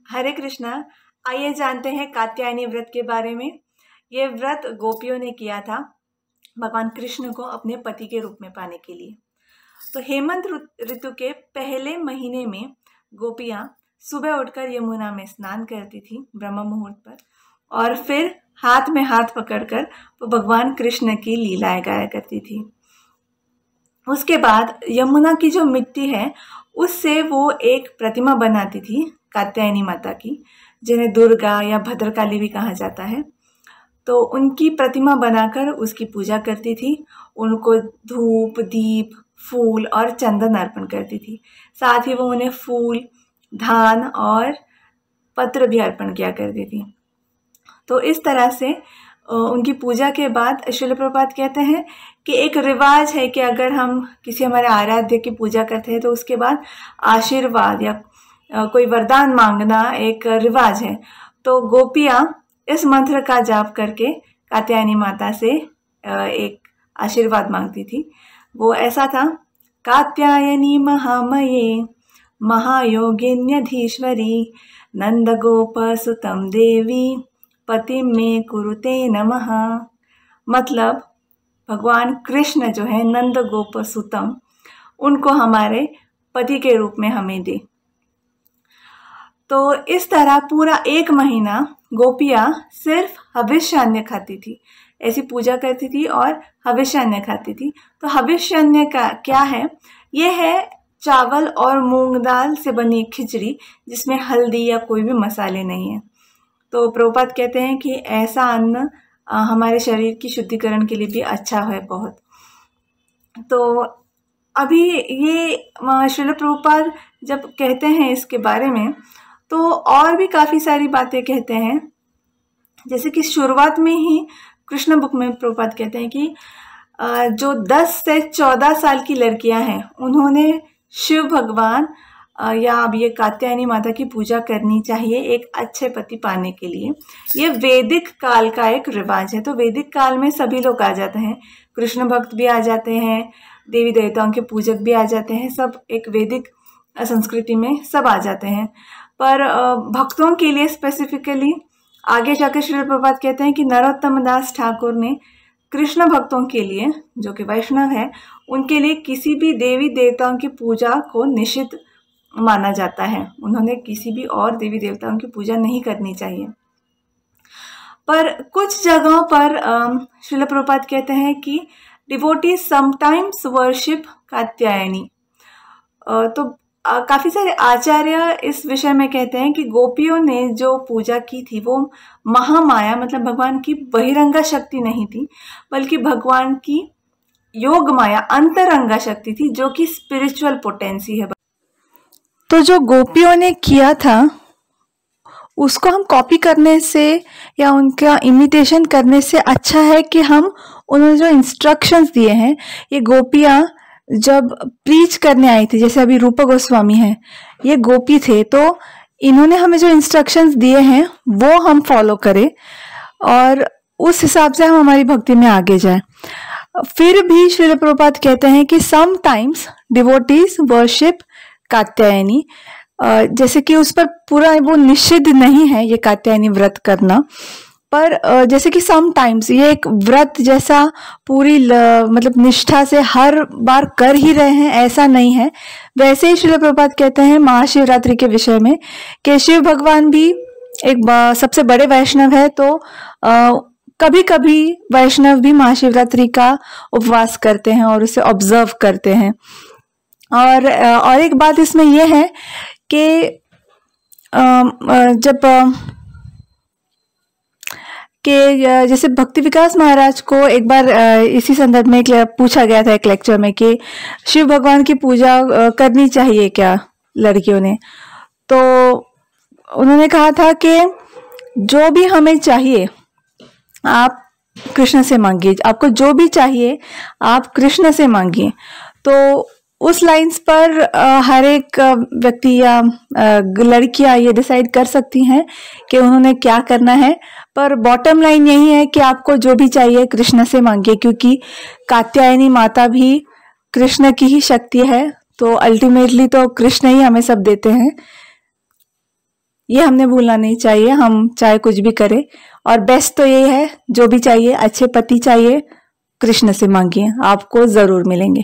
हरे कृष्णा। आइए जानते हैं कात्यायनी व्रत के बारे में। ये व्रत गोपियों ने किया था भगवान कृष्ण को अपने पति के रूप में पाने के लिए। तो हेमंत ऋतु के पहले महीने में गोपियां सुबह उठकर यमुना में स्नान करती थी ब्रह्म मुहूर्त पर, और फिर हाथ में हाथ पकड़कर वो भगवान कृष्ण की लीलाएं गाया करती थी। उसके बाद यमुना की जो मिट्टी है उससे वो एक प्रतिमा बनाती थी कात्यायनी माता की, जिन्हें दुर्गा या भद्रकाली भी कहा जाता है। तो उनकी प्रतिमा बनाकर उसकी पूजा करती थी, उनको धूप दीप फूल और चंदन अर्पण करती थी। साथ ही वो उन्हें फूल धान और पत्र भी अर्पण किया करती थी। तो इस तरह से उनकी पूजा के बाद श्रील प्रभुपाद कहते हैं कि एक रिवाज है कि अगर हम किसी हमारे आराध्य की पूजा करते हैं तो उसके बाद आशीर्वाद या कोई वरदान मांगना एक रिवाज है। तो गोपियाँ इस मंत्र का जाप करके कात्यायनी माता से एक आशीर्वाद मांगती थी। वो ऐसा था, कात्यायनी महामये महायोगिन्यधीश्वरी नंद गोप सुतम देवी पति में कुरुते नमः। मतलब भगवान कृष्ण जो है नंद गोप सुतम, उनको हमारे पति के रूप में हमें दे। तो इस तरह पूरा एक महीना गोपियाँ सिर्फ हविष्यान्न खाती थी, ऐसी पूजा करती थी और हविष्यान्न खाती थी। तो हविष्यान्न का क्या है? ये है चावल और मूंग दाल से बनी खिचड़ी जिसमें हल्दी या कोई भी मसाले नहीं है। तो प्रभुपाद कहते हैं कि ऐसा अन्न हमारे शरीर की शुद्धिकरण के लिए भी अच्छा है बहुत। तो अभी ये श्रील प्रभुपाद जब कहते हैं इसके बारे में तो और भी काफ़ी सारी बातें कहते हैं। जैसे कि शुरुआत में ही कृष्ण बुक में प्रभुपाद कहते हैं कि जो 10 से 14 साल की लड़कियां हैं उन्होंने शिव भगवान या अब ये कात्यायनी माता की पूजा करनी चाहिए एक अच्छे पति पाने के लिए। ये वैदिक काल का एक रिवाज है। तो वैदिक काल में सभी लोग आ जाते हैं, कृष्ण भक्त भी आ जाते हैं, देवी देवताओं के पूजक भी आ जाते हैं, सब एक वैदिक संस्कृति में सब आ जाते हैं। पर भक्तों के लिए स्पेसिफिकली आगे जाकर श्रील प्रभुपाद कहते हैं कि नरोत्तम दास ठाकुर ने कृष्ण भक्तों के लिए, जो कि वैष्णव है, उनके लिए किसी भी देवी देवताओं की पूजा को निषिद्ध माना जाता है। उन्होंने किसी भी और देवी देवताओं की पूजा नहीं करनी चाहिए। पर कुछ जगहों पर श्रील प्रभुपाद कहते हैं कि डिवोटीज समटाइम्स वर्शिप कात्यायनी। तो काफ़ी सारे आचार्य इस विषय में कहते हैं कि गोपियों ने जो पूजा की थी वो महामाया मतलब भगवान की बहिरंगा शक्ति नहीं थी, बल्कि भगवान की योग माया अंतरंगा शक्ति थी, जो कि स्पिरिचुअल पोटेंसी है। तो जो गोपियों ने किया था उसको हम कॉपी करने से या उनका इमिटेशन करने से अच्छा है कि हम उन्होंने जो इंस्ट्रक्शंस दिए हैं, ये गोपियाँ जब प्रीच करने आई थी, जैसे अभी रूपा गोस्वामी हैं, ये गोपी थे, तो इन्होंने हमें जो इंस्ट्रक्शंस दिए हैं वो हम फॉलो करें और उस हिसाब से हम हमारी भक्ति में आगे जाएं। फिर भी श्रील प्रभुपाद कहते हैं कि समटाइम्स डिवोटीज वर्शिप कात्यायनी, जैसे कि उस पर पूरा वो निषिद्ध नहीं है ये कात्यायनी व्रत करना, पर जैसे कि समटाइम्स ये एक व्रत जैसा पूरी मतलब निष्ठा से हर बार कर ही रहे हैं ऐसा नहीं है। वैसे ही श्रील प्रभुपाद कहते हैं महाशिवरात्रि के विषय में कि शिव भगवान भी एक सबसे बड़े वैष्णव है, तो कभी कभी वैष्णव भी महाशिवरात्रि का उपवास करते हैं और उसे ऑब्जर्व करते हैं। और एक बात इसमें यह है कि जैसे भक्ति विकास महाराज को एक बार इसी संदर्भ में पूछा गया था एक लेक्चर में कि शिव भगवान की पूजा करनी चाहिए क्या लड़कियों ने, तो उन्होंने कहा था कि जो भी हमें चाहिए आप कृष्ण से मांगिए, आपको जो भी चाहिए आप कृष्ण से मांगिए। तो उस लाइंस पर हर एक व्यक्ति या लड़कियां ये डिसाइड कर सकती हैं कि उन्होंने क्या करना है, पर बॉटम लाइन यही है कि आपको जो भी चाहिए कृष्ण से मांगिए, क्योंकि कात्यायनी माता भी कृष्ण की ही शक्ति है। तो अल्टीमेटली तो कृष्ण ही हमें सब देते हैं। ये हमने भूलना नहीं चाहिए, हम चाहे कुछ भी करें। और बेस्ट तो ये है, जो भी चाहिए, अच्छे पति चाहिए, कृष्ण से मांगिए, आपको जरूर मिलेंगे।